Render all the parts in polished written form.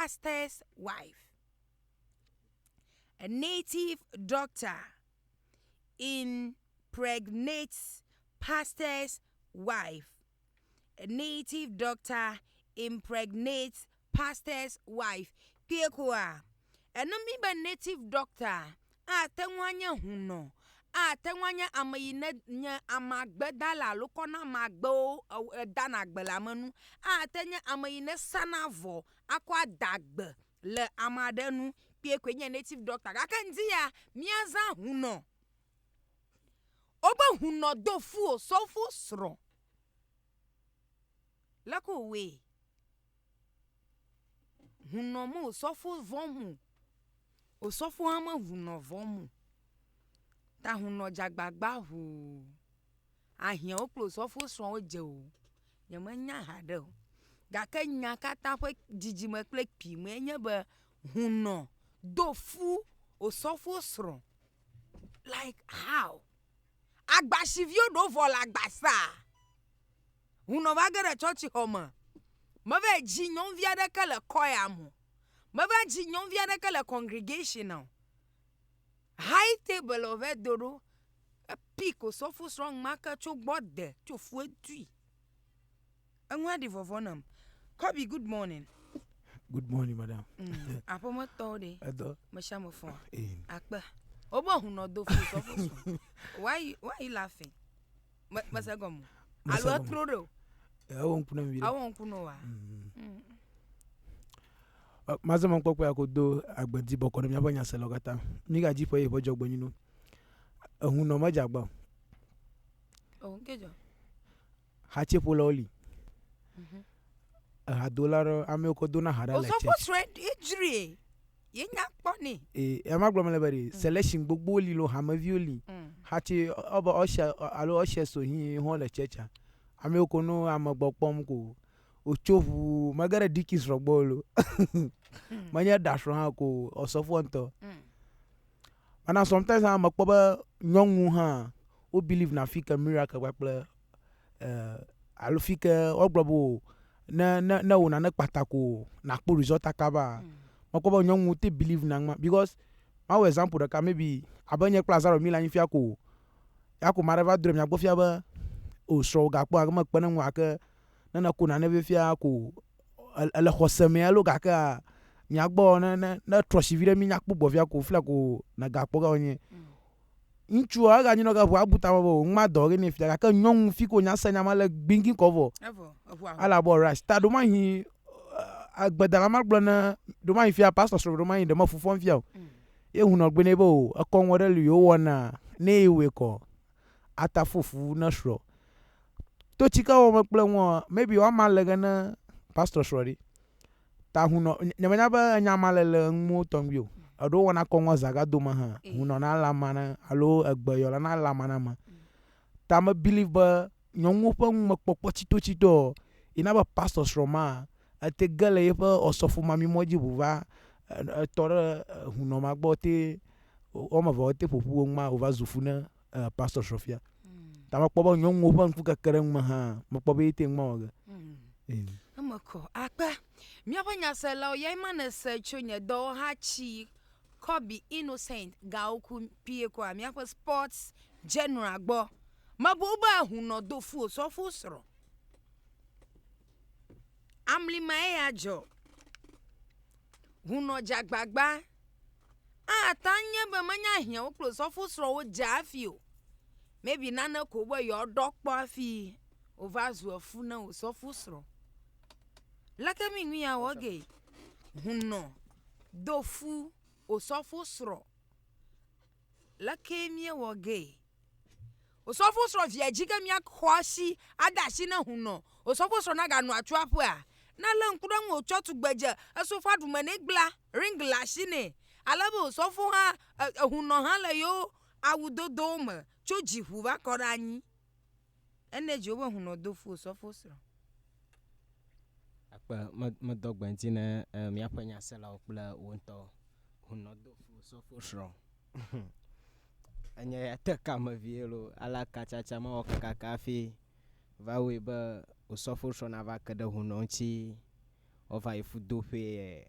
pastor's wife. A native doctor impregnates pastor's wife. A native doctor impregnates pastor's wife. Piekwa. Enumi ba native doctor. Tenwanya huno. Tenwanya amayine nya amagbedala lokona magbo danagbela manu. Tenya amayine sanavo akwa dagbe le amadenu. Piekwe nya native doctor. Akandia miaza huno. Oba huno dofu sofu sro. Lako we. Huno mu sofu vomu. Osofu hama huno vomu. Ta huno jagbagba hu. Ahia oklo sofu sro oje o. Nyamanya hade o. Gake nyakata pe jijime klek pi menye be huno dofu osofu sro. Like how? Agbashivio do vol agbasa. Huno bagere church homa. Mave jinyon via de ke le choir mu. Mave jinyon via de ke le congregation now. High table of edoro. A pick o sofu strong marker cho bode cho fue tui. Anwa di vovonam. Kobi, good morning. Good morning, madam. Apo mo tode. Ado. Mashamo fon. Akba. Obo huno do fu sofu. Why you laughing? Masagomu. Alo trodo. I won't put them. I won't know. Mazama mkpokwe akodo agbenti boko na yabanya selogata. Niga jipo ye bojo gboninu. Huno majagba. Oh, kejo. Hache pola oli. $1 ame okodona hara la church. Oso trend injury. Ye nya poni. Amagbo melebere selection gbogbo oli lo hamavi oli. Hache oba osha alo osha so hi ho le checha. Ame okono amagbo pom ko. Ochofu magara dikis rogbolo. Manya dash ro ko osofo nto. And sometimes I'm a papa young ha who believe na fika miracle waple alufika ogbabo na una na patako na po result akaba. Makoba young te believe na because my example that maybe abanye plaza ro mila nfia ko yako marava dream ya gbofia ba o so ga po agama pena nwa ka na ko na ne fia ko ala khoseme alo ga ka nyagbo na trosivire mi nyakpo bovia ko fla ko na gakpo ga onye nchu aga nyino ga bu abuta bo nma do ge ne fia ka nyon fi ko nya sanya male gbingi cover ala bo rush ta do ma hi agbedara magbo na do ma hi fia pastor so do ma hi de ma fufon fia e huno gbe ne bo akon wore lu yo wona ne iwe ko ata fufu na sro to chika o makple won maybe wa malega na pastor sorry ta huno nyamanya ba nyamalele mu tombio ado wana konwa zaga do ma ha huno na la mana alo egbeyo na la mana ma ta ma believe ba nyonwo pa mu makpokpo chito ina ba pastor sroma ate gele ye pa osofu mami moji buva tore huno magbo te o ma vote popu ma ova zufuna pastor sofia ta makpo ba nyonwo pa nfuka kereng ma ha makpo be te ma oga Amako akpa miapanya sela ye manese chonye do hachi Kobi innocent ga oku pie kwa miapa sports general gbo maboba huno do fu so fu sro amli mae ajo huno jagbagba atanye be manya hia oklo so fu sro wo jafio maybe nana ko bo yo dokpo afi ovazu afu na so fu sro laka mi nwi ya woge huno dofu osofu sro laka mi woge osofu sro via jiga mi akhoshi adashi na huno osofu sro na ga nu atu apu a na la nkuda nwo ochotu gbeje asofa du mane gla ring lashi ne alabo osofu ha huno ha le yo awudodo ma choji hu ba koranyi energy obo huno dofu osofu sro akpa madogbanti na miapanya sela okpla wonto hunodo fu so fu shro anya ataka mavielo ala kachacha ma okaka kafi vawe ba osofu shro na va kada hunonchi ova ifudo fe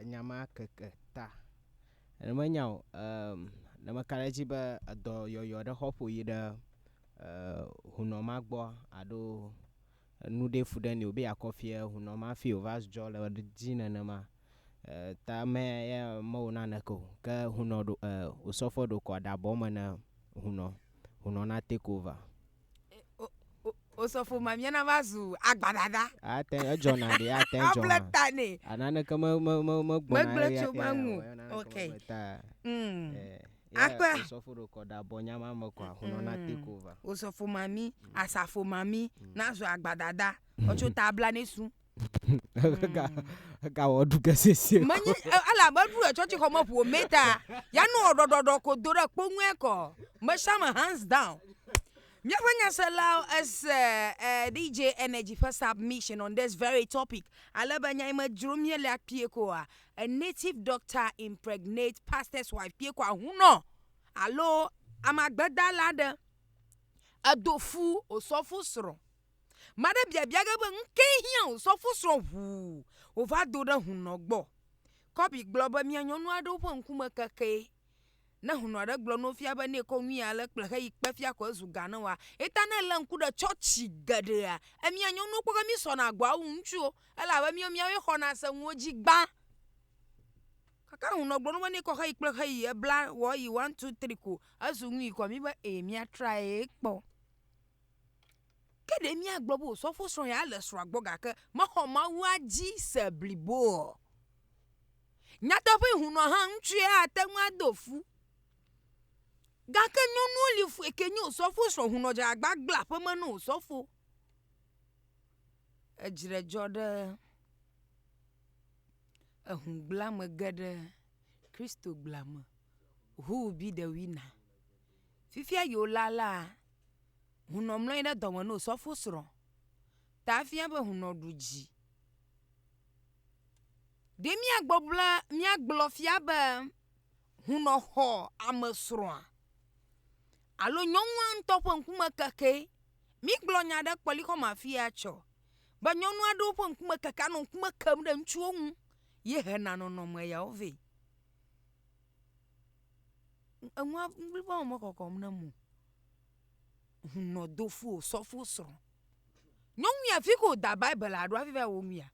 nyama keketa nemanya nemakaleji be edo yoyo ɖe xɔƒo yi ɖe hunɔma gbɔ alo nu ɖe fu ɖe ne wobe yakɔfie hunɔma fi wova dzɔ le dzi nenema ta me ya me naneke o ke hunɔ ɖo osɔfo ɖo kɔ da bɔ me ne hunɔ na take over osɔfo mamia na va zu agbadada ate edzɔna ɖe ate edzɔna abletane ananeke me megble tso maŋu okay akpe osɔfo ɖo kɔ da bɔ nyama me kɔ hunɔ na take over osɔfo mami asafo mami na zu agbadada otso ta abla ne su ga wɔ du gesese menye ala be du etsɔtsi xɔ me ƒo meta ya no ɖɔɖɔɖɔ ko do ɖe kpoŋue kɔ me shame hands down Miaƒe nyasela is DJ Energy for submission on this very topic. Alebe nyaime drumie le akpie koa. A native doctor impregnate pastor's wife. Pie koa huno. Alo amagbeda lade. Adofu osofu sro. Made bia biage be nke hia osofu sro hu. Ova do de huno gbo. Kopi globe mia nyɔnu aɖewo ƒe ŋkume keke. Na huno aɖe gblɔ no fia be ne ko nui ale kple he yi kpe fia ko zu ga ne wa eta ne le ŋku ɖe tsɔtsi geɖea emia nyɔnuwo kpɔ ke mi sɔna agboa wu ŋutsuwo elabe miawo xɔna se ŋuwo dzi gbã kaka huno gblɔ no be ne ko he yi kple he yi ebla wɔ yi 1 2 3 ko ezu nui ko mi be mia try kpɔ ke de mia gblɔ bo sɔfo srɔ̃ ya le srɔ̃ gbɔ gake mexɔ mawu adzi se blibo nyateƒe huno hã ŋutsu ya ate ŋu ado fu gake nyɔnuwo li fu eke nye osɔfo srɔ̃ hunɔ dze agbagla ƒe me ne osɔfo edzre dzɔ ɖe ehungla me ge ɖe Kristo gla me who will be the winner fifia yo la hunɔ mlɔ ɖe dɔme ne osɔfo srɔ̃ ta fia be hunɔ ɖu dzi de miagblɔ fia be hunɔ xɔ ame srɔ̃a alo nyɔnua ŋutɔ ƒe ŋkume keke mi gblɔ nya ɖe kpɔli xɔ mafia tsɔ be nyɔnu aɖewo ƒe ŋkume keke anɔ ŋkume kem ɖe ŋutsuwo ŋu ye hena nɔnɔme yawo vɛ enua blibo me kɔkɔm ne mo hunɔ do fu osɔfo srɔ̃ nyɔnu ya fi ko da bible aɖo afi va wo mia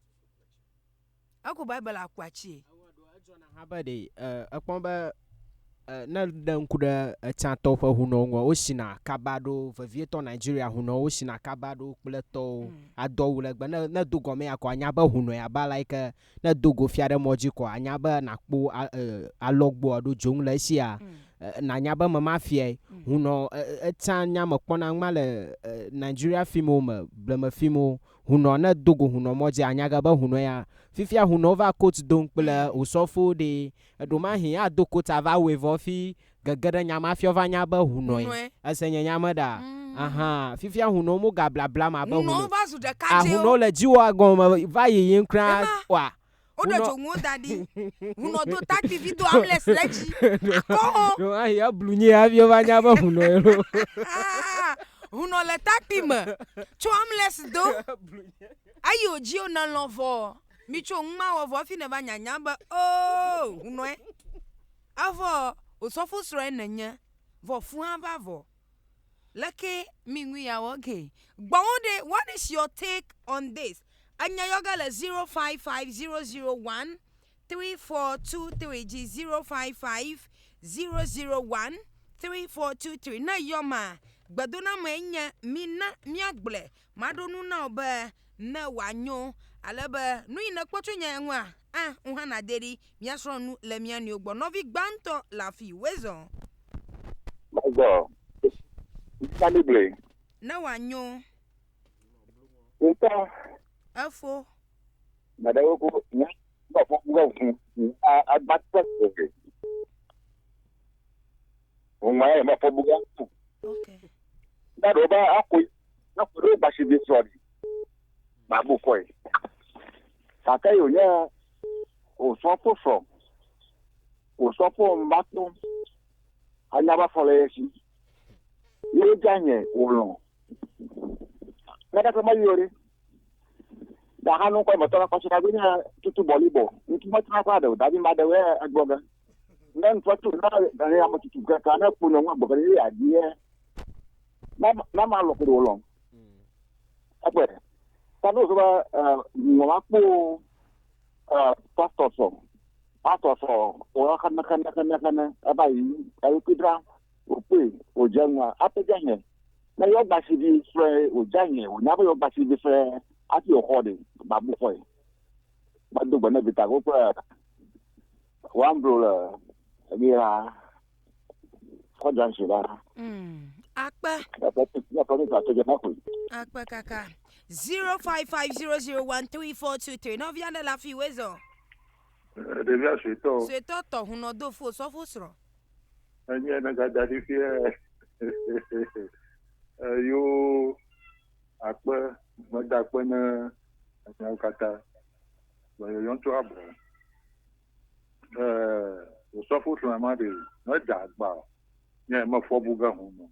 ako bible akwachi habe de ekpɔm be ne ɖe ŋku ɖe etsãtɔwo ƒe hunɔwo wosina kaba ɖo vevietɔ Nigeria hunɔwo wosina kaba ɖo kple tɔwo ado awu legbe ne do gɔme ya kɔ anya be hunɔ ya ba like ne do go fia ɖe mɔdzi kɔ anya be nakpo alɔgbo alo dzoŋu le esia nanya be mema fia hunɔ etsã nya me kpɔna ŋma le Nigeria filmwo me bleme filmwo hunɔ ne do go hunɔ mɔdzi anya ge be hunɔ ya fifia hunɔ va coat dom kple osɔfo de eɖoma hi ado coat ava wɔe vɔ fi gege ɖe nyama fia va nya be hunɔ ese nye nyame da aha fifia hunɔ mo ga blabla ma be hunɔ le dziwɔ agɔme va yiyim kra wa o de jongo dadi hunɔ do takti video amles le dzi akɔ no ahi ablunye avio va nya be hunɔ ero hunɔ le takti me tso amles do ayo dzi o na lɔvɔ mi tso ŋma wɔ vɔ fi ne va nyanya be o hunɔ avɔ osɔfo srɔ̃ nenye vɔ fu hã va vɔ leke mi ŋu ya okay gbɔwo de what is your take on this anya yoga le 0550013423 g 0550013423 na yoma gbedona me nye mi na miagble madonu na obe ne wanyo alebe nu ine kpɔtso nya ŋua uhana deri miasro nu le miani ogbo novi gbanto la fi wezo mago calibre na wanyo nta afo madawo ko nya ba fo ngo fun agbata ko o ma e ma fo buga okay da do ba akoi na ko do ba shi bi sorry ba bu ko e kaka yo nya o so mbato anya ba fo le shi ye janye o lo na da ko ma yori da hanu ko motora ko sira bi na tutu bolibo ntu mo tra kwa da bi ma da we agboga nan fotu na ya mo tutu ka na ku no ngbo ni ya die na ma lo ko lo ape ta no so ba mo ma po pastor so o kana abai ai kudra o pe o janwa ape janye na yo ba si di fre o janye o na ba yo ba si di fre ati o hode ba bu foi ba do bana bita ko pa wan bro la mira ko jan si la Akpa ya pa to je na ko Akpa kaka 0550013423 no viande la fi wezo devia suito se toto huno do fo so fo sro anya na ga dadi fi yo akpa mada akpa na anya kata ba yo to abo o so fo tro ma de na da gba nya ma fo buga hu no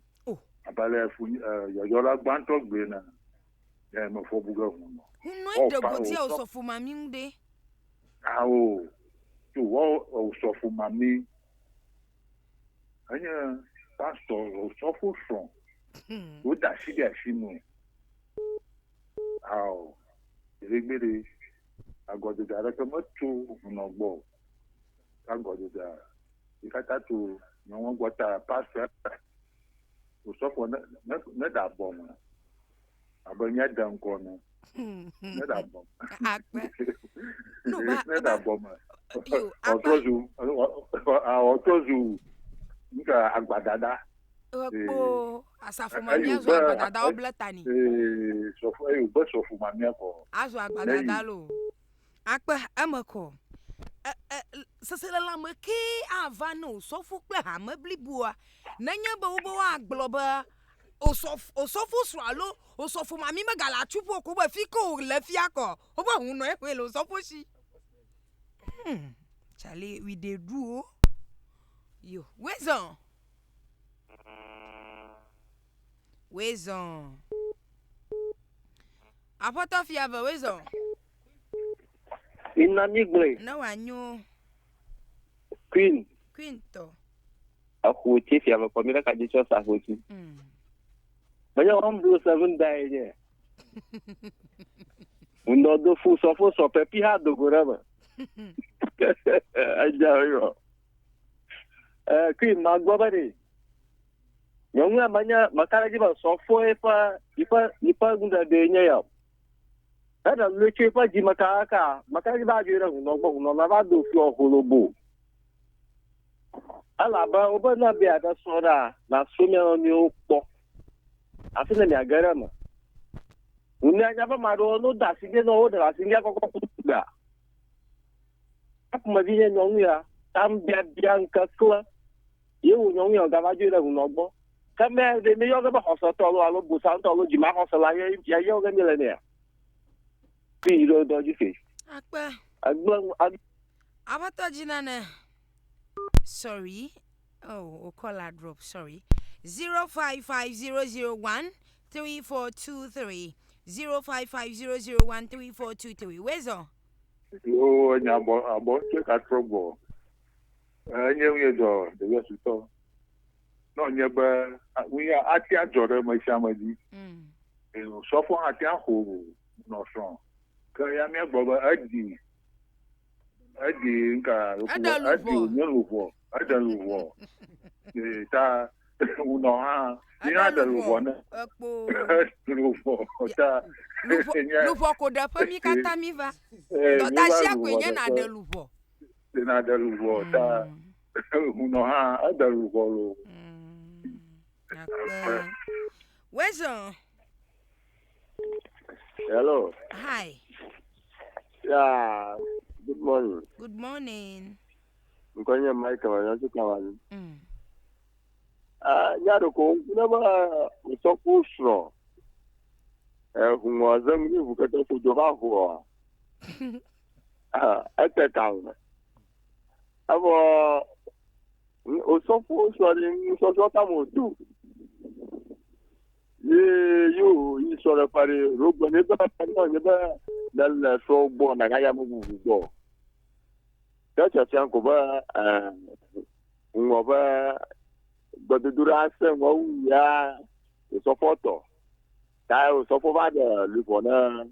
abale fu yo la gbanto gbe na nya ma fo buga hu no huno de goti o so fo mami nde awo tu wo o so fo mami anya pastor o so fo so o da si de sinu awo iregbere agodo da ko mo tu no gbo agodo da ikata tu no won gbota pastor o so fo na da bo mo abanya dan ko no na da bo Akpa no ba na bo mo yo akpa otozu nga agbadada opo asafo mami azo agbadada obletani so fo e bo so fo mami ko azo agbadada lo Akpa amako sasela la me ke ava no so fo pe ha mablibua na nya ba wo wa agloba osofo swalo osofo mami magala chupo ko ba fiko le fiako oba huno e we lo sofo shi Charlie, we dey do yo. Where's on? Apoto fiava, where's on? In Namigwe, No, I knew Queen, Quinto. a who chief you have a community conditions a who. But your home blue 7 died there. We know the full sofa so peppy had the whatever. I tell you. Queen, my brother. Young man, Makarajiba software if I gunda de Naya. That a little for Jimakaka, Makarajiba, no lavado for Holobo. Alaba, open up the other soda, not swimming on your book. I feel in your garama. We never mind all no that you know that I think I go to Madia Nonia, I'm Bianca Kua. You know your Gavajo Nobo. Come here, they may have a hospital, I look Busanto, Jima Hossala, Yayo millionaire. Peter Dodgy Fish. Akpa. Abato jinane. Sorry. Oh, call a drop. Sorry. 0550013423. 0550013423. Where's on? yo nya abo check at trouble nye do the yes to no nye ba we are ati ajore ma shamadi so for ati aho no so ka ya me gbo ba adi nka adi nyelufo adaluwo ta uno ha ni adaluwo na adaluwo ta Lupo ko da pa mi kata mi va. Do ta shi akwenye na adaluwo. Na adaluwo ta uno ha adaluwo lo. Where's on? Hello. Hi. Yeah. Good morning. Good morning. Mkonya Mike wa nyanzu kawani. Nyaro ko kunaba usoku sro. Hunwa zamni vukata fudoka huwa. Ete kauna. Abo usoku sro ni usoku tamudu. Yo, il sera paré, Robo n'est pas dans le show bon à Gaya Moubo. C'est un combat, on va, de Duras, où il y a des photos. T'as au sofa de Lubona,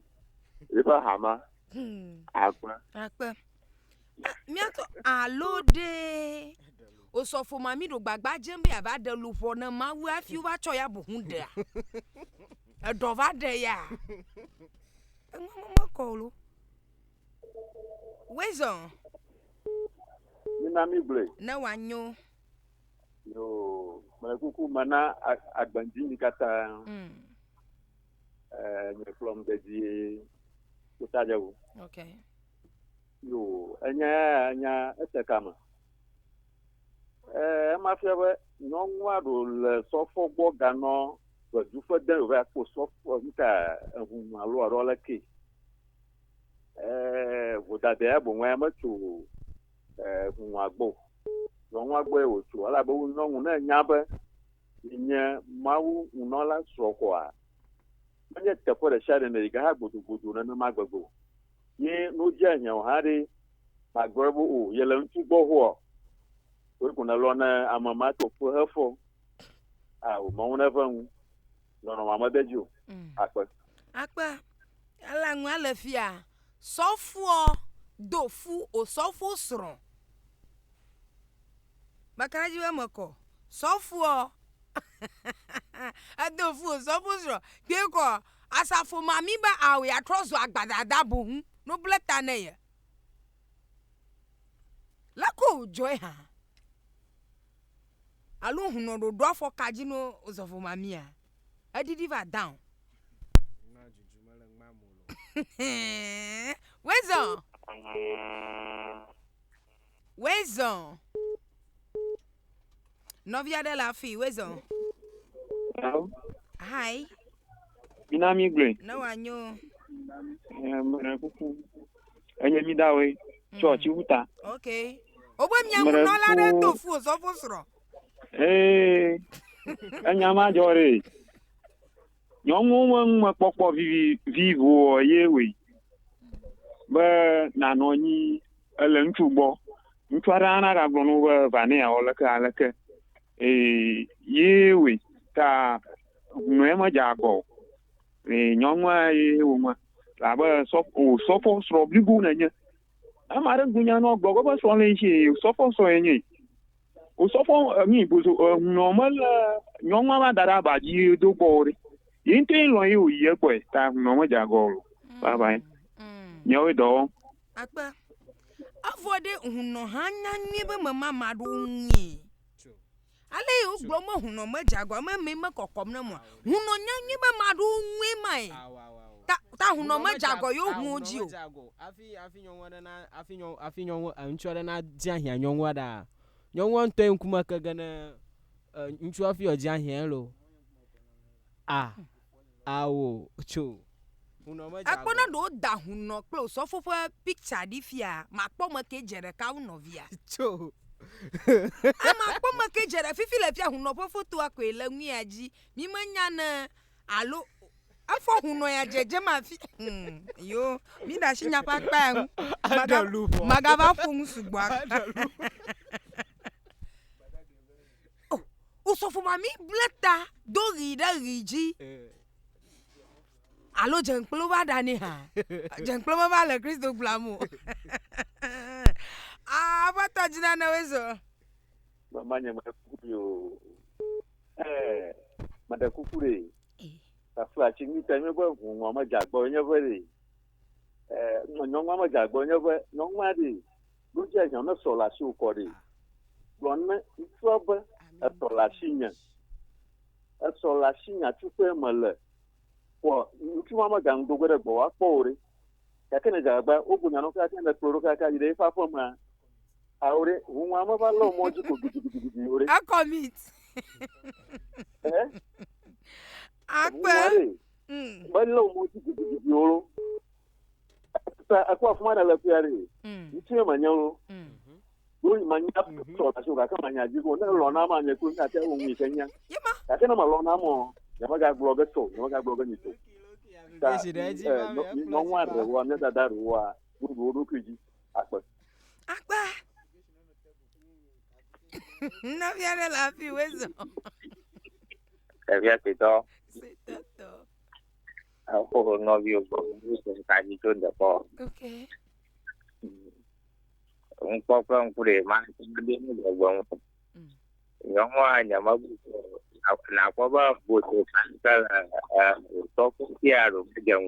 Hama, Aqua. Miato alode osofo mami do gbagba jembe aba de lupo na ma wu afi wa cho ya bo hunde a do va de ya mama kolo wezo Minami Blake. na wanyo Yo, Malakuku Mana Agbanji Kata, from the Utajawu. okay Yo, anya etekama. Mafia no one so for Bogano, but you for them over so for Mita Rola Key. Would that they have one to Wabo. Long way to Alabo no Naba in Mau Unola Srokoa. I get to put a shot in the Gabo to go to Namago. Ye no Janya, Harry, Magberbo, Yellow to Boho. We're going to learn a mamato for her for our Mona Van, no Mamma Deju. akpa ala nwa lafia sofo dofu o sofo sron bakaraji we mako sofo adofu o sofo sron keko asafo mami ba awe atrozo agbadada bo hu no bleta na ye lako joy ha alo hu no do afọ kaji no osofo mami a adidi va down Wezon Novia de la fille Wezon Hi Minami Blake. No anyo Enye mi dawe church uta. Okay Ogwe myangu no la de tofu so fosro Enya ma jore. Nyonwo nwa popo vivo yewe. Ba na no ni ele ntugbo. Ntwara na ga gbonu vane ya olaka alaka. Yewe ta no ma jago. Nyonwa yewe ma. La ba so fo sro bligu na nya. Amara gunya no gbogo ba so le nshi so fo so enyi. Usofo mi buzo normal nyonwa ba dara ba ji do bore. Yintin lo yi oyi epo ta no jago. Bye bye. Nyawe do. Akpa Avode hunno hanya nwibe mama madu nwi. Ale o gbomo hunno ma jago ma me kokom na mo. Hunno nya nwibe madu nwi mai. Ta hunno ma jago yo hu ji o. Afi nyonwa na afi nyonwa anchore na di ahia nyonwa da. Nyonwa nto enkuma kaga na nchu afi oji ahia lo. Awo cho. Akpona do da hunno close so for picture di fia ma kpo mo ke jere ka uno via. Cho. Ama kpo mo ke jere fifi le fia hunno po foto akwela nwi aji mi manya na alo afọ hunno ya jeje ma fi yo mi da shinya pakpa magaba fun sugba. Oh usofu mami bleta do rida riji. Alo jenklo ba dani ha. Jenklo ba le Christo blamo. Bato jina na wezo. Mamanya madakuyo. Madakukure. Tafu chini teme bo ngoma jagbo nyebere. Ngoma jagbo nyebe ngoma di. Buja nyona sola su kori. Blonne ifoba atola shinya. Atola shinya tupe male. Ntu mama gang do gwere bo akpore ya kene jagba ogunya no ka tena toro ka ka ide fa foma aure nwa ma ba lo moji ko gidi ore I commit akpa ba lo moji gidi oro ta akwa fuma na la piare ntu manyalo do manya to ta shuga ka manya jigo na lo na ma nya ku na te unwi kenya yema ya kene ma lo na mo Yamaga blogger to, Yamaga blogger nito. No one the one that was Rukuji. Akpa. No viene la fi wezo. Había sido C'est toto. a poco novio con un cachito de po. Okay. Un poco un cure más bien de bueno. Yo no ma la coba boto canta toco quiero que yo.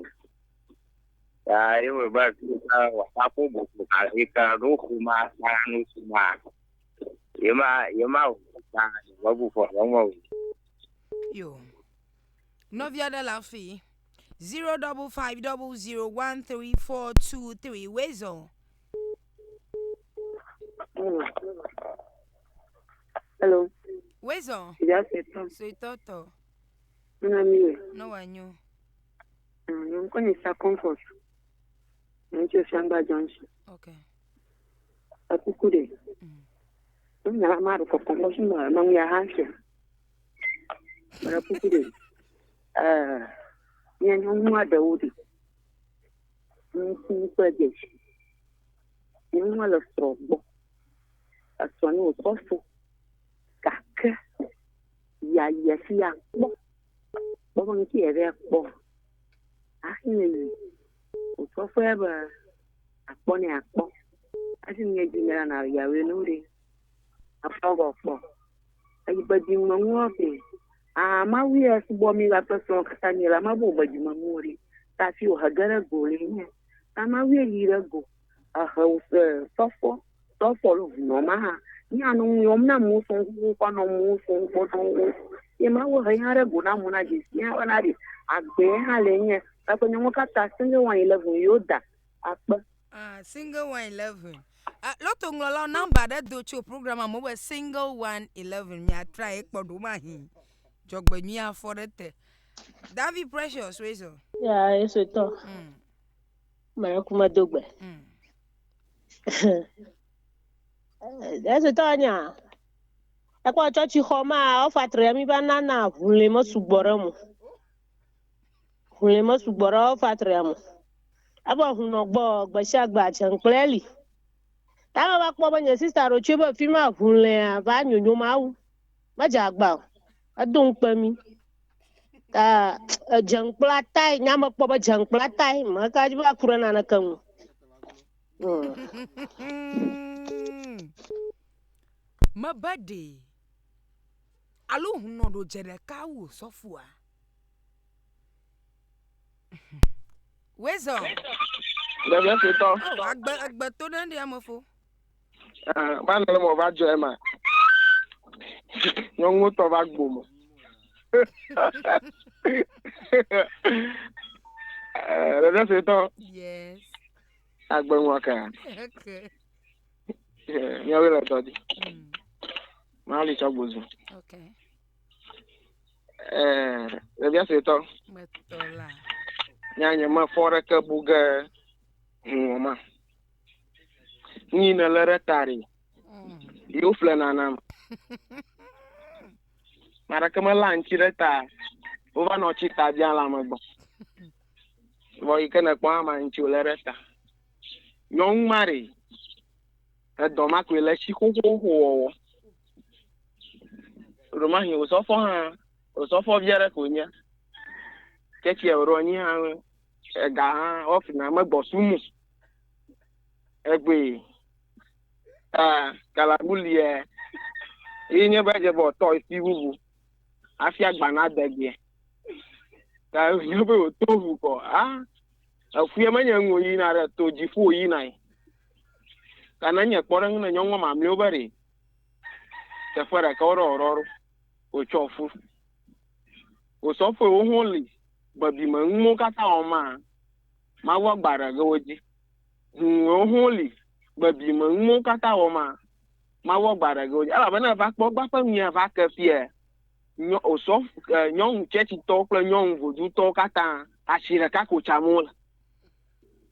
Ya yo va a wa po boto ka rojo más anu suma. Yema ta wa bu fo mo. Yo. No viene la fi. 055001343 wezo. Hello. Wezo. Ya se to. C'est toto. Una mie. No wanyo. Yo con esa comfort. Yo Shamba Johnson. Okay. Akukure. Na maru ko ko shi ma man ya hanse. Bara kukure. Yan nwa da wuri. Kun kwaje shi. Yan wala strobo. Aswani osofu. Kaka. Ya si ya kpo. Bo nki ere kpo. Ahini. Osofu ebe akpo ni akpo. Asini ejimera na yawe nuri. Apogo kpo. Ayi badi mwanwoke. Ma wi asbo mi la person katanyela mabo badi mamuri. Ta fi o hagara golinye. Ma wi yira go. House sofo lo no ma. Ni anu yom na mu so ko no mu so ko to. E ma wo hayara go na mu na ji. Ya wana ri agbe ha lenye. Ta ko nyo ka ta single 111 yoda. Apa. Single 111. Loto ngolo number that do cho program mo we single 111 me try ekpodo ma hin. Jogbe mi aforete. David Precious reason. Ya eso to. Mara kuma dogbe. Eso to nya. Akwa chochi khoma o fatre mi banana vule mo sugboro o fatre mo. Abo huno gbo gbasagba chankleli. Tama ba kpo banye sister ro chebo fima vule ba nyonyo mawu. Ma jagba. Adun pami. Ta jangpla tai nyama kpo ba jangpla tai ma ka ba kurana na kan. My body. Alu huno do jere ka wo sofua. Wezo. Lẹ́yìn ṣe tán. Agbe to den dia mofo. Bá nà lọ́mọ bá jọ ẹ mà. Yọ̀n ń tọ́ bá gbò mọ̀. Lẹ́yìn ṣe tán. Yes. Agbẹ̀wọ̀n kan. Okay. Yọ̀n wí lọ́tọ̀ di. Máa lè ṣọ́gbọ̀zù. Okay. Lẹ́yìn ṣe tán. Metola. Nyanya ma fora ka buga ngoma. Ni na lara tari. Yo flana nam. Mara kama lanchi reta. Ova no chita dia la magbo. Wo ikana kwa ma nchi lara ta. Nyong mari. Do ma kwele chi ko ho. Roma hi osofo ha. Osofo biara ko nya. Kechi ero ni ha. Ga off na magbo sumu. Egbe kalabuli inye baje bo to isi bubu afi agba na dagbe ka yobe o to hu ko afu ye manya nwo yi na re to jifu yi na kana nye kporo na nyonwo ma mle obere te fara ka oro o chofu o so fo o hunli babi ma nmu kata o ma wo gbara ga oji o hunli babi ma nmu kata o ma wo gbara ga oji ala bana va kpo gba fa mi va ka fie nyo o so nyon chechi to kle nyon vodu to kata ashira ka ko chamula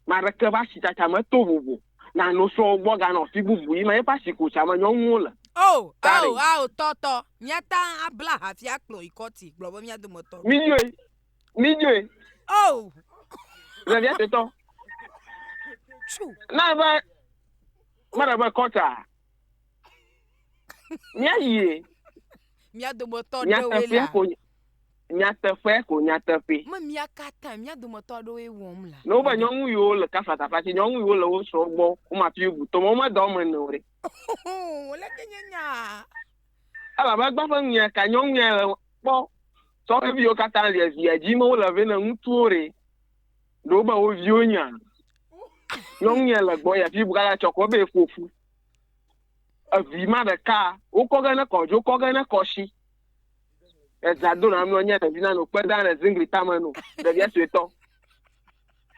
mara ka ba shi ta chama to bubu na no so gbo ga no fi bubu yi ma e pa shi ko chama nyon mula Oh, Sorry. toto. Miata abla hafia klo ikoti. Globo mia do motor. Midwe. Oh, Revia teto. true. Na ba mara ba kota. Nya yi. Mia do motor Nya do tefe wela. ko nya tefe. Ma mia kata mia do motor do we wom la. No ba nyongu yo le ka fata fati nyongu yo le wo so gbo o ma fi bu to mo ma do mo no re. Oh, la kenyanya. Ala ba gba fa nya ka nyongu ya po. So e bi yo kata le via ji mo la ve na ntu re. Do ba o vi onya. Nyongu ya le gbo ya fi bu kala choko be fofu. Avi ma de ka o ko ga na ko jo ko ga na ko shi. Ezado na mi onya de bi na no pe da na zingri tamanu. De bi eto.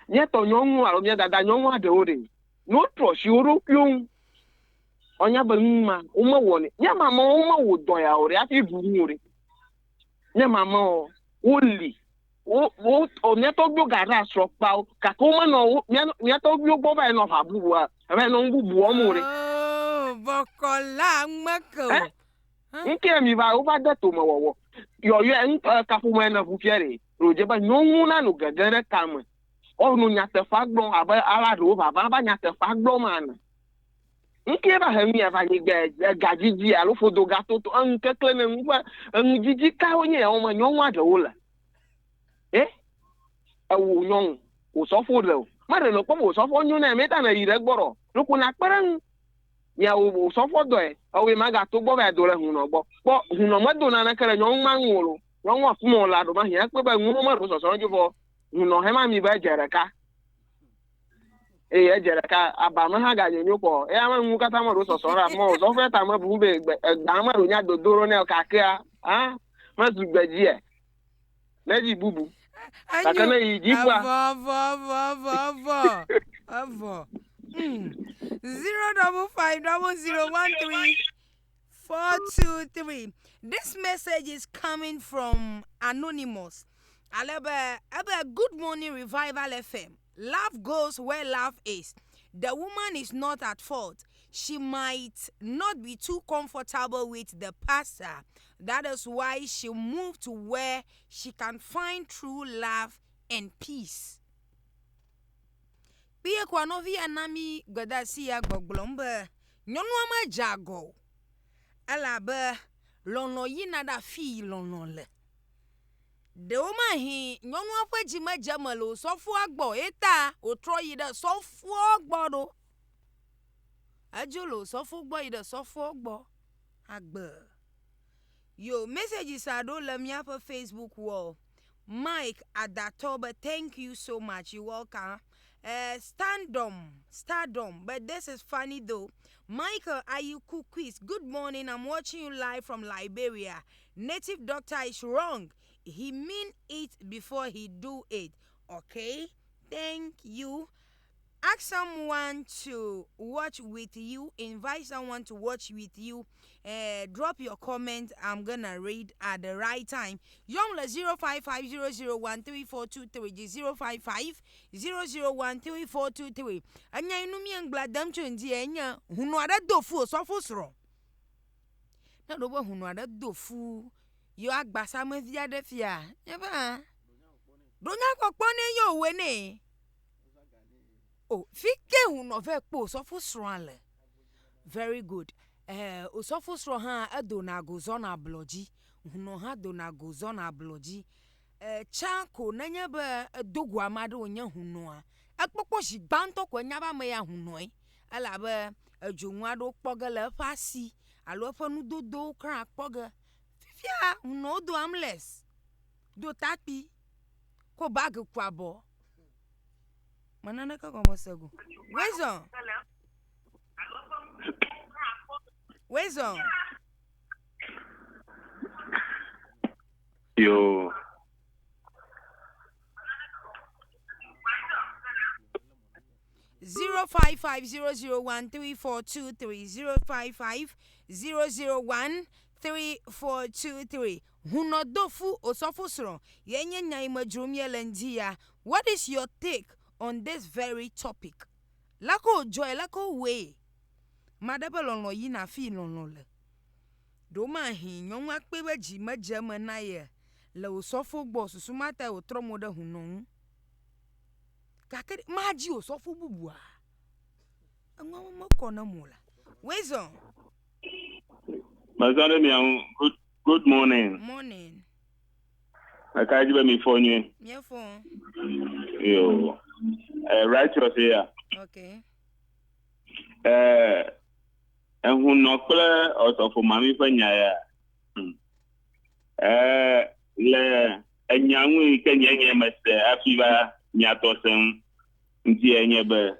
Nye to nyongu alo nye dada nyongu ade ore. No tro shi oro kyun. Onya ba nma o ma woni. Nye mama o ma wo do ya ore afi bu ore. Nye mama o li. O nye to gbo gara so pa o. Ka ko ma no nye to gbo gbo ba no ha bu wa. Ebe no ngbu o mo ore. Oh, bokola mako. Nke mi ba o ba de to mo wo. Yo ka fu mo na bu fiere. Roje ba nyongu na no gagara kama. Oh no nyate fagbon aba ala do baba ba nyate fagbon man. Nke ba ha mi ava ni gajiji alo fodo gato to nke kleme ngwa ngiji ka onye o ma nyonwa de ola. Awu nyon o so fo le. Ma de no po o so fo nyon na meta na ire gboro. Luku na peran ya o so fo do e. Awe ma gato gbo ba do le hu no gbo. Po hu no ma do na kere nyon ma nwolo. Nyon wa fu mo la do ma hia pe ba nwu ma ro so so ju fo. No hema mi ba jereka ejere aba ma ha ga nyo ko ma nwu kata mo so so ra mo so fe ta ma bu be gba ma ro nya dodoro ne ka ke ma su gbaji e na ji bubu ka kana yi ji kwa Avo. 0550013 This message is coming from Anonymous. Alebe, good morning, Revival FM. Love goes where love is. The woman is not at fault. She might not be too comfortable with the pastor. That is why she moved to where she can find true love and peace. Pia kwa novi anami godasi ya gboglombe. Nyonu ama jago. Alabe, lono yina da fi lono le. De o ma hi nyonu afa jima jamalo sofu agbo eta otro yi de sofu agbo do ajolo sofu gbo yi de sofu agbo agbo yo messages ado le mi afa Facebook wall Mike Adatoba, thank you so much, you welcome. Stardom, but this is funny though. Michael Ayuku quiz, good morning, I'm watching you live from Liberia. Native doctor is wrong. He mean it before he do it. Okay? Thank you. Ask someone to watch with you. Invite someone to watch with you. Drop your comment. I'm gonna read at the right time. Yomla 0550013423 05500133423. Anya inumi ang bladam chonji enya hunuada dofu osofo sro. Na dobo hunuada dofu. Yo agbasa me via de fia. Yeba. Donya kokpone yo wene. Oh, fike huno ve po osofo sro ale. Very good. Osofo sro ha adona gozo na bloji. Huno ha dona gozo na bloji. Chanko nanya ba dogu amado onya huno a. Akpokpo jigbanto ko nya ba me ya huno e. Ala ba adwonwa do kpogele fasi. Alo fa nu dodo kran kpoge. Fia huno do amless. Do tapi ko bag kwabo. Manana ka como sego. Wezo. Yo. Zero 055001343 Huno dofu osofo sro yenye nyai majrum yelendia. What is your take on this very topic? Lako joy lako way. Madaba lono yina fi lono le. do ma hin nyon wa pe baji majama na ye le osofo gbo susu mata o tromo da hunon kakere maji osofo bubua anwa mo kona mula wezo Mazana mi good morning. Morning. Akaji ba mi phone you. Me phone. Yo. Righteous here. Okay. Ehun no kle osofo mami fa nya ya. Le enyanwu ke nyenye mese afiba nyatosem nti enye be.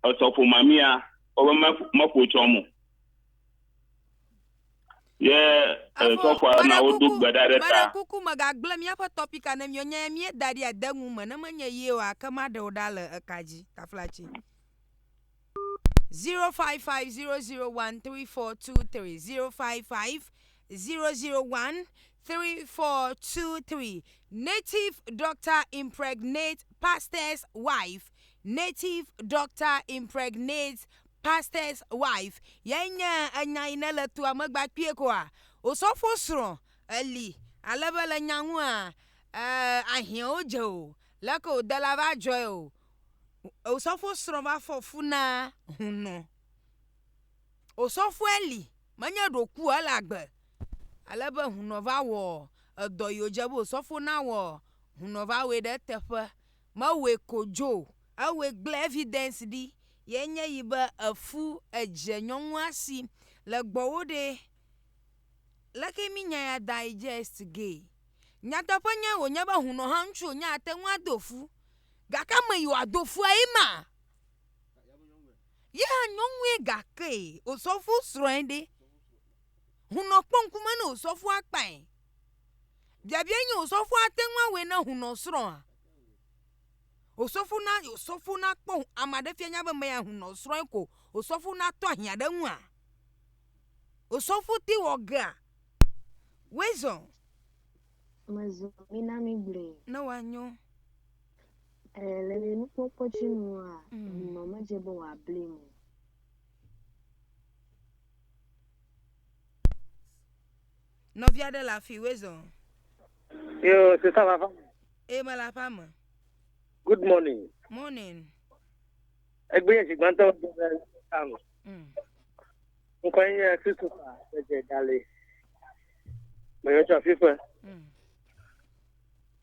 Osofo mami a oba mapochomo. Yeah, so far now we do better Mara kuku magagble mi apa topic ana mi onya mi dadi adangu ma na manya ye wa kama da odala akaji taflachi 0550013423 0550013423 native doctor impregnate pastor's wife native doctor impregnates pastor's wife yenya anya inela tu amagba pie ko a osofo sro ali alabala nyanwu a ahia ojo lako dalava joyo osofo sro ba fofuna huno osofo ali manya doku alagbe alaba huno va wo odoyo jabo osofo na wo huno va we de tefa ma we kojo awe gle evidence di yenye yiba afu ejenyon asi le gbowo de lake mi nya ya digest gay nya toponya wo nya ba huno hanchu nya atenwa dofu gaka me yo adofu aima ya nyonwe gake osofu sroende huno ponkuma na osofu akpan bia bia nya osofu atenwa we na huno sro osofu na kpo amade fianya be me ahuno sro ko osofu na to hiada hu a osofu ti woga wezo mazo mina mi ble na wanyo le ni popo chinu a no ma jebo wa blame no via de la fi wezo Yo, c'est ça va. e mala fama Good morning. morning Egbe si gbanto amo. Nko yin sisu fa je dale. Mo yo cha fifa.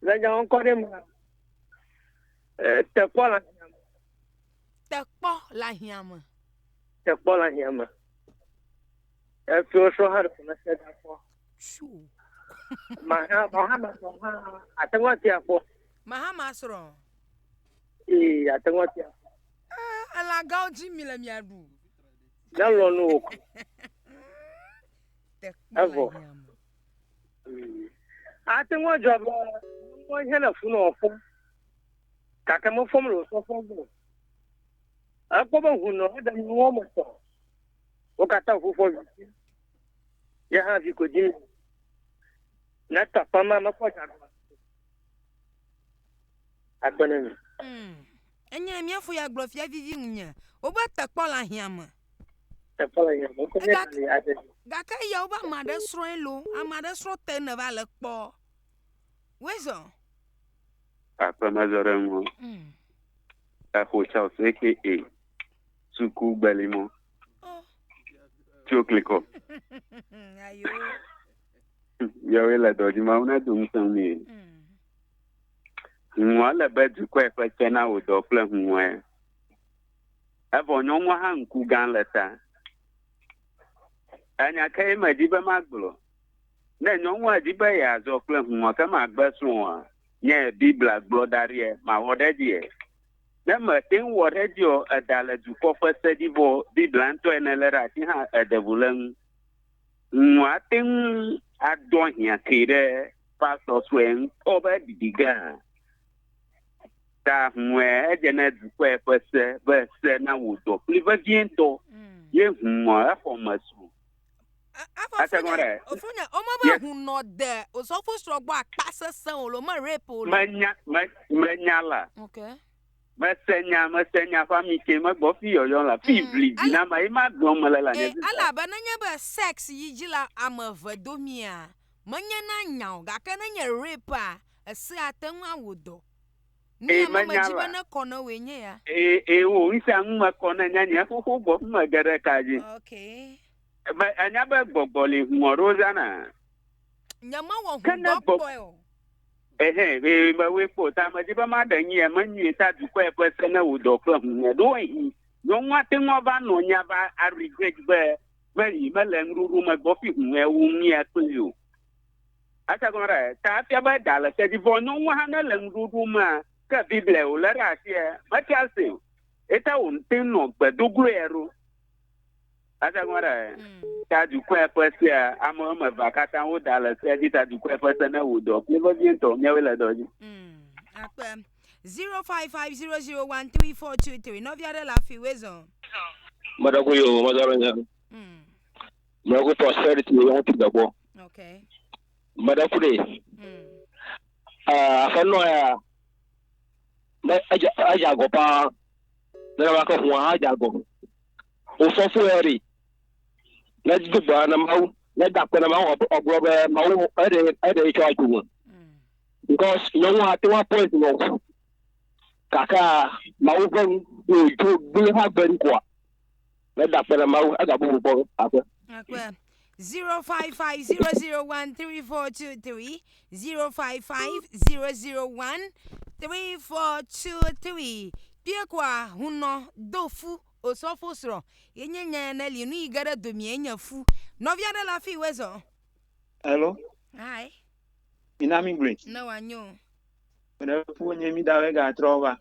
La ja on ko dem. Te po la hiama. Te po la hiama. E fi o so ha ko na se da po. Shu. Mahama atengwa ti afo. Mahama sro. Atengwa ti afo. Ala gauji mila miadu. Na lo no. Te Avo. Atengwa job mo hena fu no ofo. Kaka mo fom lo so fom bo. Akpo ba hu no da mi wo mo so. O kata fu fo. Ya ha vi ko jimi. Na tapa mama kwa chagwa. Akwenemi. Enye mi afu ya glofia vivi nya. Oba takpo la hiama. Takpo la hiama. Ko ne ade. Gaka ya oba made sro elo, amade sro ten na va le po. Wezo. Papa Mazaremo. Afo Charles aka Suku Belimo. Chokliko. Ayo. Yawe la doji mauna dumsami. Mwala bedu kwe kwa chena udokle mwe. Abo nyomwa hanku gan leta. Anya kai majiba maglo. Ne nyomwa jiba ya zokle mwe kama agbesuwa. Nye bibla glodarie ma wodedie. Ne matin wodedio adale du kofa sedibo bibla nto enelera ti ha edebuleng. Mwatin adon hia kire pastor swen oba didiga ta mwe ejene dukwe pese bese na wudo pliva biento ye huma afomasu Afonya oma ba hu no de osofo strogbo akpase san lo ma rape lo manyala okay Mesenya famille ke me bo fi yo la fi vli na ma ima gbon me la ne. Ala ba na nya ba sex yi jila amavadomia. Manya na nyaw ga ka na nya rape a ese atanwu awodo. Ni mama jiba na kono wenye ya. O isa nwa kono nya nya fufu bo ma gere kaji. Okay. Ba anya ba gbogbole hu Rosanna. Nyama wo hu dokpo. Ba we po ta ma jiba ma da nyi e ma nyi ta du ko e pese na wo dokpo hu do yi. No nwa te nwa ba no nya ba a regret ba yi ma le nruru ma bo fi hu e wu nyi e to ata gora ta pia ba dala se di vono nwa na le nruru ma ka bible o la ra ti e ma ti ase eta un tin no gbedugru ero ata gora ta du ko e pese amo ma vakata wo dala se di ta du ko e pese na wo do ni bo bien to nya we la do ji akpa 0550013423 no via de la fi wezo madako yo madaro nya madako prosperity yo ti dabo okay madako de afano ya aja go pa na wa ko wa aja go o so fu eri na ji ba na mau na da ko na mau ogro be mau ade cho aju because you know what one point no kaka mau go to be ha ben kwa na da ko na mau aga bu bo akwa 0550013423 0550013423 Piekwa huno dofu osofo sro yenye na li nu igara domi enya fu no via de la fi wezo hello hi inami great no wanyo mera fu nye mi dawe ga trova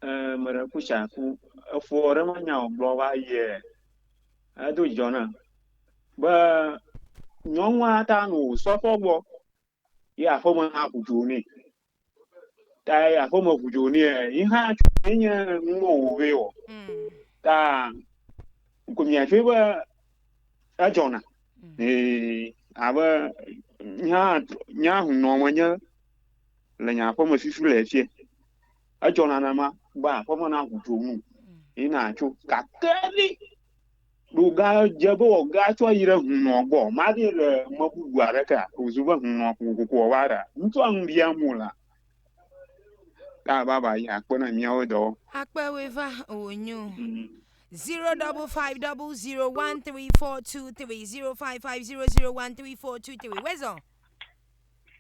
mera fu cha fu fu ore ma nya oblova ye adu jona ba nyonwa ta no sofo gbo ya fo mo ha kuju ni ta ya fo mo kuju ni ha nye ngo we o ta ko mi afi ba a jona aba nya hu no mo nya la nya fo mo fifu le fie a jona na ma ba fo mo na kuju mu ina chu ka kali luga jabo ga cho yire huno gbo ma di le mo bugu ara ka ozuba huno ko wara ntu an bia mula ta baba ya ko na mi odo akpa weva onyu 0550013423 wezo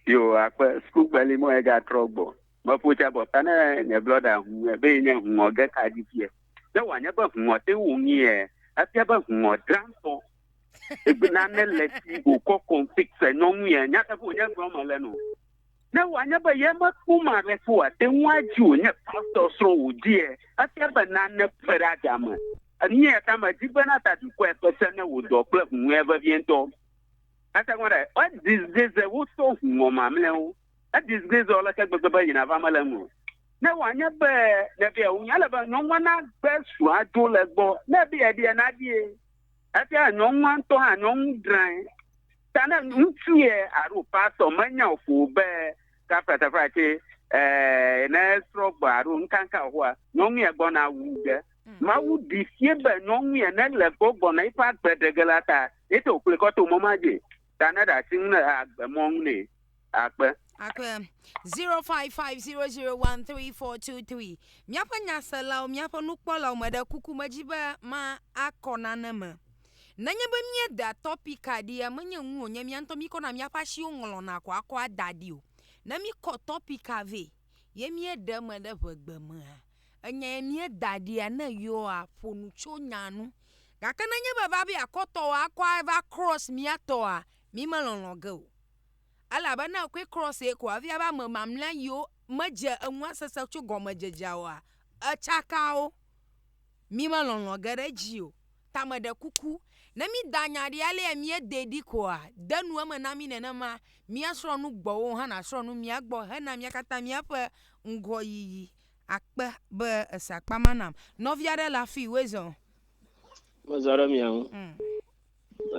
yo akpa school bali mo e ga trogbo mo pucha bo pana ne bloda hu be ne hu ga ka di fie de wa nya ba hu te wu ni e atia ba hu transport ebina ne leti go ko confix no nya nya ta fu nya gbo mo le no na wa nya ba ye ma ku ma re fu te wa ju nya pastor so wo di e atia ba na ne pera jama ani ya ta ma di bana ta du ko e pese ne wo do club hu e ba bientôt ata ngora what this wo so hu ma mle wo this is all ka gbegbe ba yina ba mala mu na wa nya ba na bia wo nya la ba no na ba su ado le gbo na bia dia na die atia no nwa to ha no ndran ta na ntie aru pastor manya ofu be ka fata fati na strogbo aru nkanka ho a no nwe gbo na wu ge ma wu di fie be no nwe na le gbo na ipa gbedegelata eto kule ko to mo maje ta na da tin na agbemo ne akpe 0550013423 miapa nyasala miapa nukpola umada kuku majiba ma akona nama nanya ba mie da topic adia manya nwu nya mianto mi kona miapa shi ngolo na kwa dadio na mi ko topic ave ye mie da mada bagbama anya mie dadia na yo afonu cho nyanu gaka nanya baba bi akoto akwa eva cross miato a mi malonlogo ala ba na kwe cross e kwa via ba mamla yo maje anwa sasa chu gomajejawa a chakao mi malonlo garajio tamada kuku na mi danya de ale mi dedi kwa danu ama na mi na ma mi asro nu gbo ha na asro nu mi agbo ha na mi akata mi apa ngoyi akpa ba sakpa manam no via de la fi wezo mazara mi an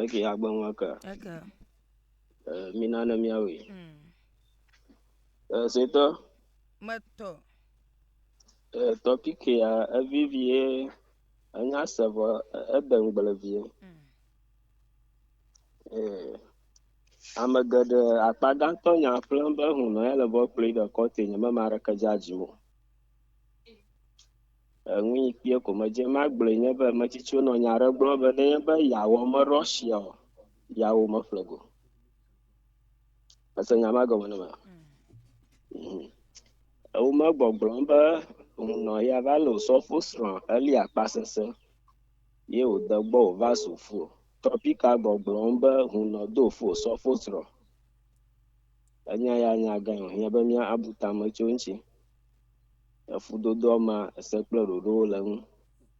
okay agba nwaka okay minana miawe seto mato topic ya avivie anya savo eden gbalevie amagade akpadanto nya plan ba hu no ele bo play the court nya mara ka judgment nwi pie ko maje magble nya ba machichu no nya ra gbo ba ne ba yawo mo Russia yawo mo flago asa nya mago mo na o ma gbogbo ba no ya va lo so fusran ali apasese ye o dagbo va sufu topic gbogbo ba no do fu so fusran anya ya nya ga ya ba mi abuta ma chonchi afudodo ma sekploro ro la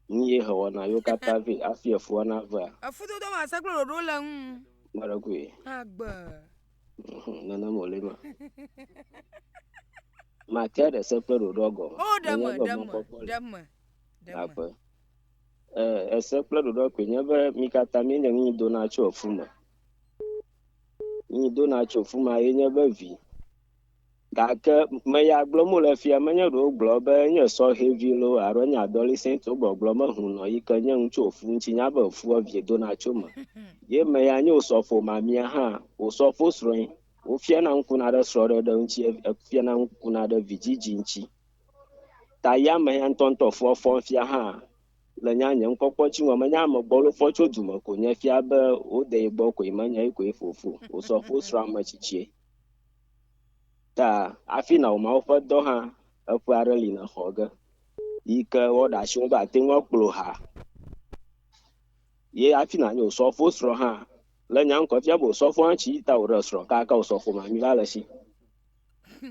ni ho na yo kata vi afia fu na va afudodo ma sekploro ro la mara ku agba nana molema matere sekploro rogo dama apa sekploro ro kwenya ba mikata mi nya do na cho fuma ni do na cho fuma yenya ba vi gake me ya gblɔ mo le fia menye ɖo gblɔ be nye sɔ hevi lo aro nye adolescent gbɔgblɔ me hu no yi ke nye ŋutsu fu ŋtsi nya be fu vie do na tso me ye me ya nye osɔfo mamia hã osɔfo srɔ̃e wo fia na ŋku na ɖe srɔ̃ ɖe ŋtsi fia na ŋku na ɖe vidzidzi ŋtsi ta ya me ya ŋtɔntɔ fɔfɔ fia hã le nya nye ŋkɔkpɔ tsi me nya ame gbɔ lo fɔ tso du me ko nye fia be wo de gbɔ ko menye ko fofo osɔfo srɔ̃ ame tsitsi ta afi na o ma ƒe dɔ hã eƒe aɖe li ne xɔ ge yi ke wɔ ɖe asi wo ba te ŋu kplo ha ye afi na nyo sɔfo srɔ̃ hã le nya ŋkɔ fia bo sɔfo antsi ta wo ɖe srɔ̃ kaka o sɔfo mami va le si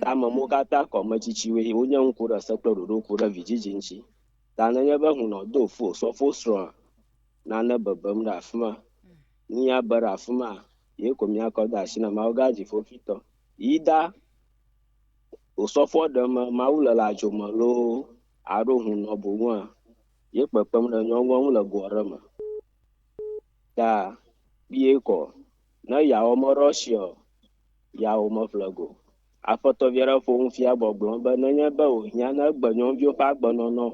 ta ame mo kata kɔme tsitsiwoe wonye ŋku ɖe se kple ɖoɖo ku ɖe vidzidzi ŋtsi ta nenye be hunɔ do fo sɔfo srɔ̃ nane bebem ɖe afi ma ni ya be ɖe afi ma ye ko miakɔ de asi na mawo ga dziƒo fitɔ yi da osɔfo ɖe me mawu le adzo me lo aro hu nɔ boŋua ye kpekpem ɖe nyɔnuwo le go aɖe me ta bie kɔ ne yawo me Russia yawo me flego aƒetɔvi aɖe ƒo ŋu fia gbɔgblɔ be nenye be wo hiã ne gbe nyɔnuviwo ƒe agbenɔnɔ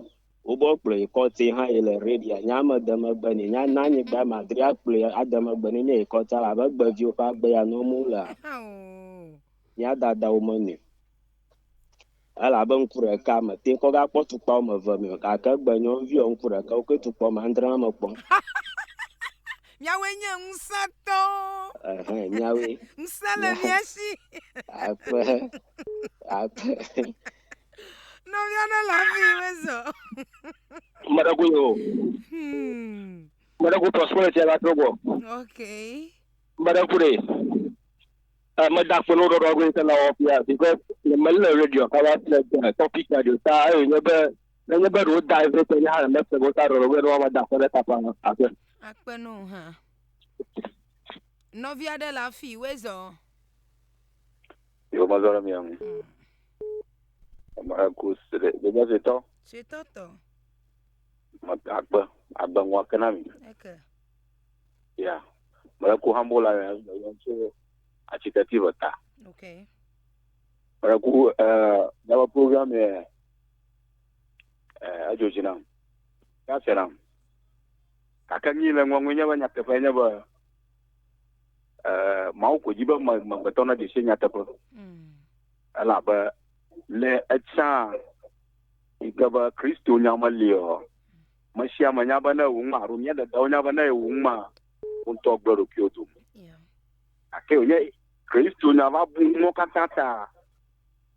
wo bɔ kplɔ kɔte hã ye le redia nya me de megbe ne nya na anyigba madri akplɔ ade megbe ne nye kɔta abe gbeviwo ƒe agbe ya nɔmu le nya dadawo me ne elabe ŋku ɖeka me te kɔ gakpɔ tukpa wɔme eve me gake gbe nyɔnuviwo ŋku ɖeka wo ke tukpa me andre me kpɔm miawoe nye ŋusẽtɔ miawoe ŋusẽ le mia si aƒe nɔvia ɖe le afi wezɔ meɖegoe o meɖego prosperity la trɔ gbɔ okay meɖego ɖe meda kpe no ɖɔɖɔ gbe se la wɔfia because le mele radio kaba le topic radio ta ayo nye be nenye be ɖo da everything nya le mese go ta ɖɔɖɔ gbe no ma da kpe ɖe tapa aƒe akpe no hã nɔvia ɖe le afi wezɔ yo mazɔrɔ mi amu ma ko sere de ba setɔ setɔtɔ ma agbe ŋua kana mi eke ya ma ko hambola ya so achitativa ta okay ma ko da program ajojina ya sera akanyi le ngwangu nya ba nyatefa nya ba mau ko jiba ma betona de senya tefa ala ba le atsa igaba kristo nya malio mashia manya bana uma rumya da daunya bana uma unto gboro kyoto ake onye kristo nya ba bu mo katata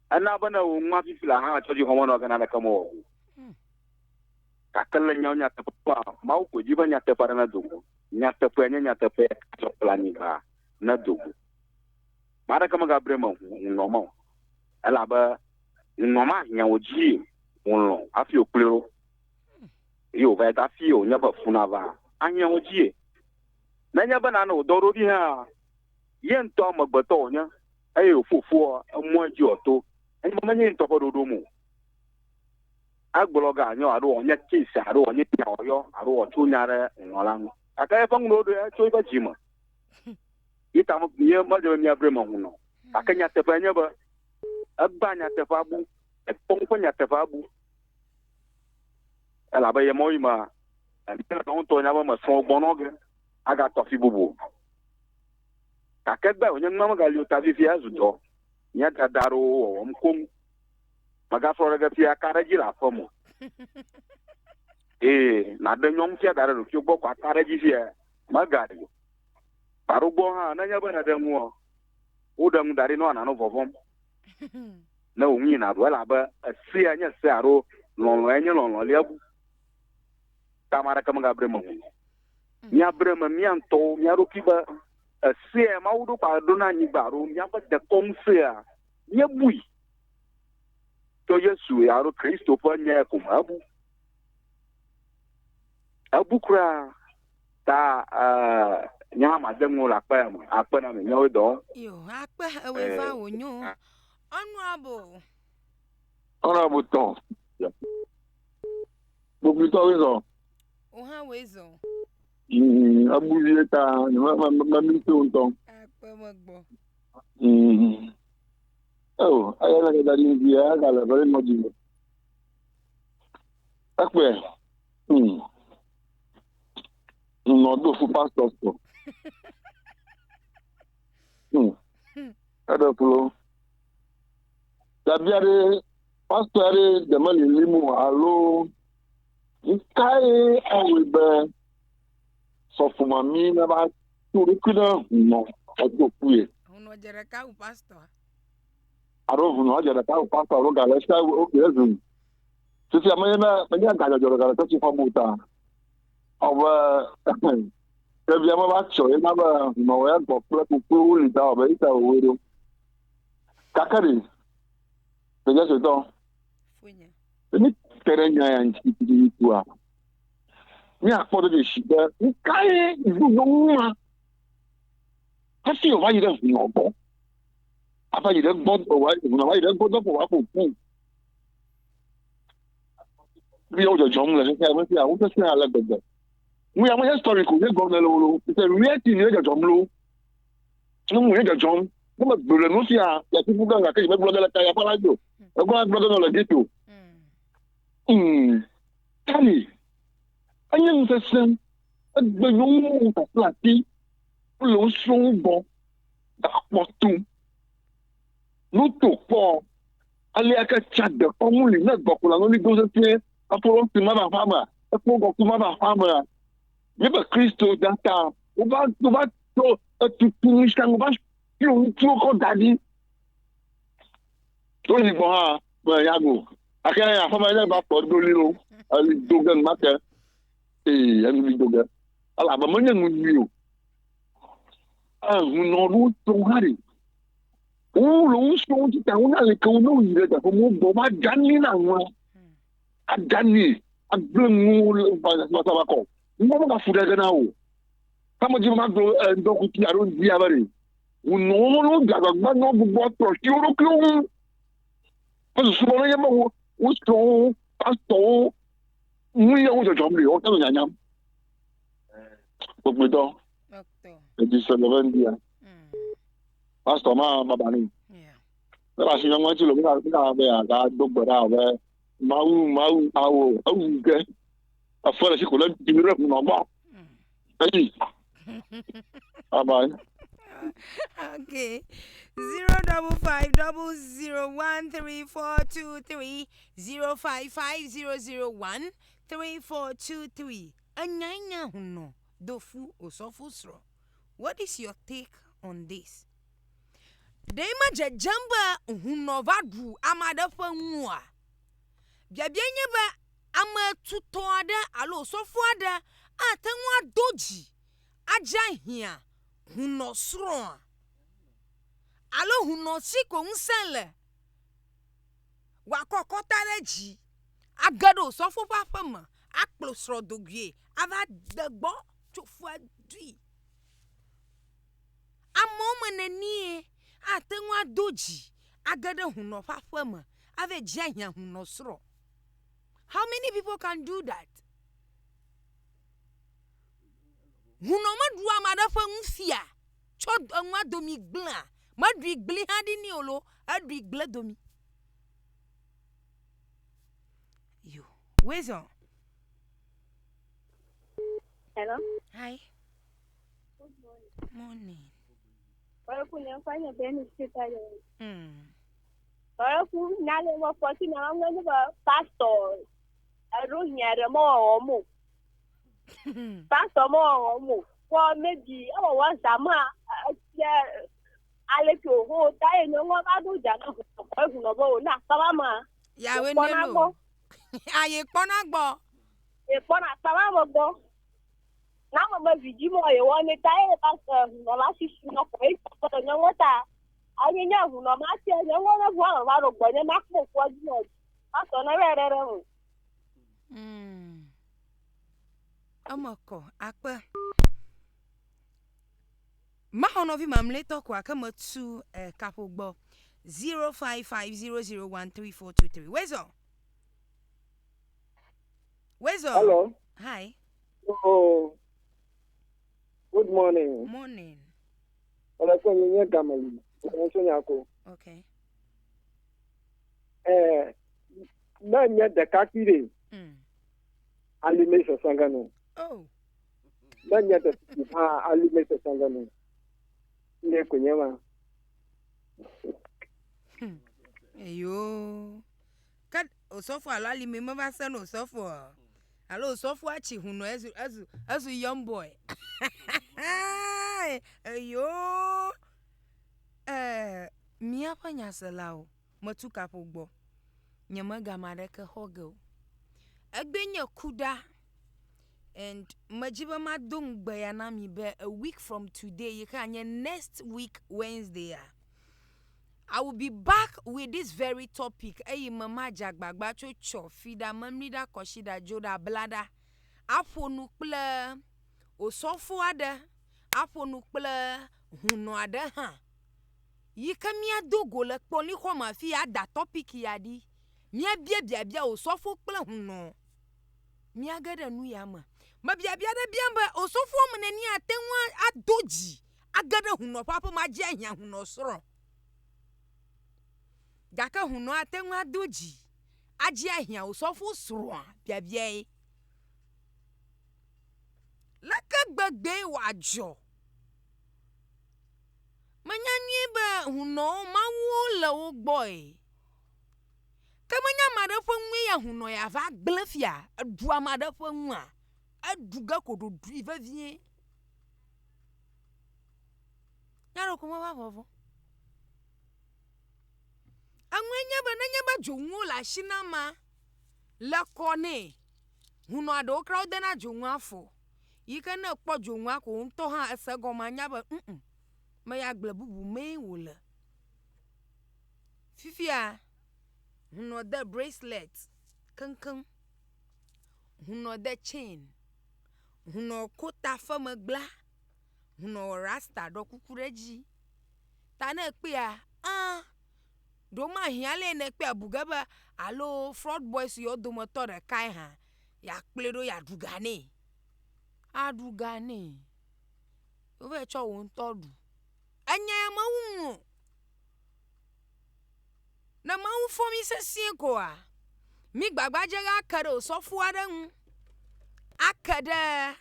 ana bana uma fifila ha choji homo no kana kamo kakalla nya tefa mau ko jiba nya tefa na dungo nya tefa to plani ba na dungo mara kama gabrema normal ala ba normal nya oji wonlo afi okulero yo va ta fi o nya ba funava anya oji na nya ba na no doro di ha yen to magbato nya ayo fufu mo ji oto enyi ma nya to podo mu agbologa anya aro onya kisi aro onya nya oyo aro otu nyare ngolan aka e fang no do e cho ba jima ita mo ye ma de mi abrema huno aka nya te ba nya ba agba nya te fa bu e pon nya te fa bu ela ba ye moi ma ela on to nya ba ma so bonoge aga to fi bubu ka kegba onye mama ga li utavi fi azuto nya dadaro o mkom maga foro ga fi akara jira fomo na de nyom fi dara ru ki gbo kwa akara ji fi magari parugbo ha na nya ba na de mu o da mu dari no na no vovom na onyi na do la ba si anya si aro lon enye lon le abu tamara kama ga brema nya brema mi anto nya ro ki ba si e ma wudu pa do na nyi baro nya ba de kom se a nya bui to Yesu ya ro Kristo pa nya ko abu kra ta nya ma de mu la pa ma apa na me nya do yo apa we fa onyo honorable Tom gbogbo to we so o ha we so abuye ta ma mi to nton apa mo gbo oh ayana ga dari ndia ga la very much akwe no do fu pastor so ada pulo dabiare pastor de mali limu alo kai awibe so for mami na ba turu kuna no odo kuye uno jere ka pastor aro uno jere ka pastor ro gale sa o kezu sisi amena manya ga joro gale so fa muta oba kebi ama ba cho ina ba no ya go pla ku li da ba ita owero kakari deja se don funya ni terenya ya nti tuwa ni apodo de shiga nkai ibu nwa kasi o va ire fun obo aba ire gbod o wa ire gbod ko wa ko ku bi o jo mo le se ma ti awon to se ala gbegbe we am historical we go lo it's a reality ni jo mo lo mo je jo mo ma gbere no si a ya ti fuga ga ke me gbod la ta ya pa jo e go gbod no le gitu kali anyen sesen agbenyu taslati lo songo da potu no to po ale aka chade omuli na gbokula no ni go se tie aporo ti ma ba fama e po go ma ba fama ye ba Kristo data o ba to tu tu shango ba yo tu ko dadi to ni bo ha ba yago akere ya fama ile ba po do lilo ali dogan mate ani dogan ala ba mo nyangu ni o no lu to hari o lu so ti ta una le ko no ire da mo bo ba jani na won adani agbemu ba ba ko mo ba fuda ga na o kamo ji ma do ndoku ti aro ndi abare no lo ga ga no bu to ti o ro ki o ko so mo ye mo o so pastor mu ye o jo mri o ta nyanya gbogbo do e se lo vendia pastor ma baba ni ba si yan won ti lo mi na be aga dogbo da be mau awo awu ge afara si ko la di rep no ba hey bye. Okay. 055001343 05500013423. Anyanya huno dofu osofusro. What is your take on this? Dema jamba huno vadu amadafa nwa. Biabianye ba ama tutoada alo sofuada atanwa doji ajahia huno sro alo huno siko nsele wakokota reji agado sofu pafama akplo sro dogwie ava degbo tofu adui amomenanie atanwa doji agado huno pafama ave jahia huno sro. How many people can do that? Hunoma dua madafa mfia chod anwa domi gla madri gli hadi ni olo adri gla domi yo wezo Hello. Hi. Morning. Ora kunya fanya beni sitale. Mm. Ora ku nale wa poti na ngani ba pastor. Aro nyare mo omo. Pastor mo omo. Kwa meji awo wa sama ale ko ho dai no mo ba do ja na ko ku no bo na sawa ma. Ya we nelo. Aye pona gbo. E pona sawa mo gbo. Na mo ba viji mo ye woni dai pastor no la si no ko e ko to nyo ta. Anyị nya hu no ma ti e nyo na bu awon ba ro gbo ne ma ko ko ji no. Pastor na re mu. Amako akpa. Ma hono vi mamle to kwa kama tu kapo gbo 0550013423. Wezo. Hello. Hi. Oh. Good morning. Morning. Ola ko nyi gamali. Ko so nyako. Okay. Na nya de kakire. Alimesho sangano. Oh. Na nya de alimesho sangano. Ne ko nyama. Eyo. Kad osofo alali me ma ba se no osofo. Alo osofo achi hu no as young boy. Eyo. Mi apanya selao. Matuka pogbo. Nyama gamade ke hogo. Egbenya kuda. And majiba madung bayana mi be a week from today. You can next week Wednesday. I will be back with this very topic. Ey mama jagbagba cho fida mamida koshida joda blada. Apo nukple osofo ade. Apo nukple huno ade ha. Yika mia dogo le poni kwa mafi ada topic yadi. Mia bia osofo kple huno. Mia gada nu yama. Ma bia de biamba osofo meneni atenwa adoji. Agada huno papa maji anya huno soro. Gaka huno atenwa adoji. Aji anya osofo soro bia. Laka gbagbe wajo. Manyanye ba huno mawo le boy. Kamanya madafo nwe ya huno ya va glefia adua madafo nwa aduga kodo drive vie. Yaro kuma ba vovo. Anwenya ba nanya ba jonwo la shinama la kone. Huno ado crowd na jonwo afo. Yika na kpo jonwo ako nto ha esego manya ba ma ya glebubu me wole. Fifia huno the bracelet kankan. Huno the chain. Huno kota fama gla. Huno rasta do kukureji. Tana ekpea do ma hiale na ekpea bugaba alo fraud boys yo do motor de kai ha. Ya pledo ya dugane. Adugane. Ove cho won todu. Anya ma wu. Na ma wu for mi se sin ko a. Mi gbagba je ga kare osofo adan. Akade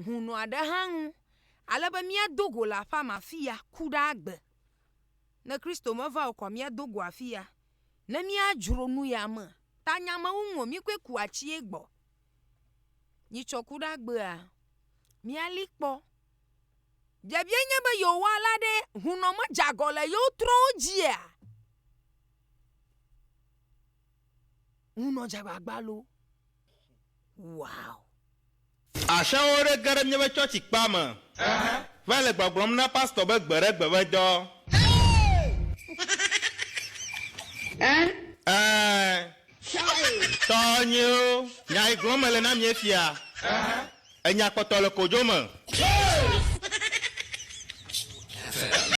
hunu adahan. Alaba mi adogo la fa mafia kuda agbe. Na Kristo ma va okwa mi adogo afia. Na mi ajuro nu ya ma. Tanya ma wu mi kwe kuachi egbo. Ni chokuda agbe a. Mi alikpo. Jabienya ba yo walade huno ma jagole yo tronjia. Huno jagbalo. Wow. Ashawore garam nyewe church kpama. Vale gbagbrom na pastor be gbere gbebe do. Tonyo, nyai gromele na miefia. Enya potolo kojoma.